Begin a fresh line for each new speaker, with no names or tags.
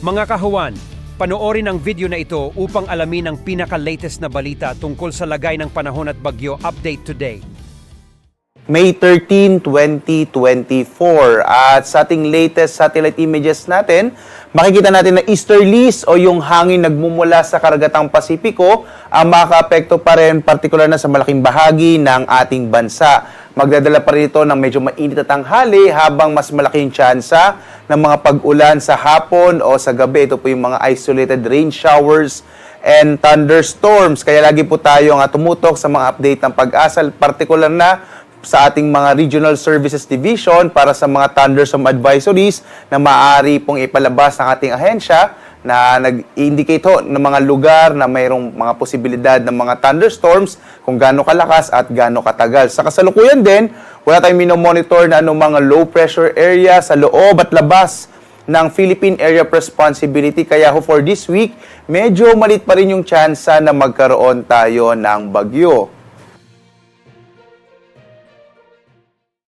Mga kahuwan, panoorin ang video na ito upang alamin ang pinaka-latest na balita tungkol sa lagay ng panahon at bagyo. Update today.
May 13, 2024. At sa ating latest satellite images natin, makikita natin na easterlies o yung hangin nagmumula sa karagatang Pasipiko ang makakaapekto pa rin, partikular na sa malaking bahagi ng ating bansa. Magdadala pa rin ito ng medyo mainit na tanghali habang mas malaking tsansa ng mga pag-ulan sa hapon o sa gabi. Ito po yung mga isolated rain showers and thunderstorms. Kaya lagi po tayong tumutok sa mga update ng pag-asa, partikular na sa ating mga Regional Services Division para sa mga thunderstorm advisories na maaari pong ipalabas ng ating ahensya na nag-indicate ho ng mga lugar na mayroong mga posibilidad ng mga thunderstorms kung gaano kalakas at gaano katagal. Sa kasalukuyan din, wala tayong minomonitor na anong mga low pressure area sa loob at labas ng Philippine Area of Responsibility. Kaya ho for this week, medyo malit pa rin yung tsansa na magkaroon tayo ng bagyo.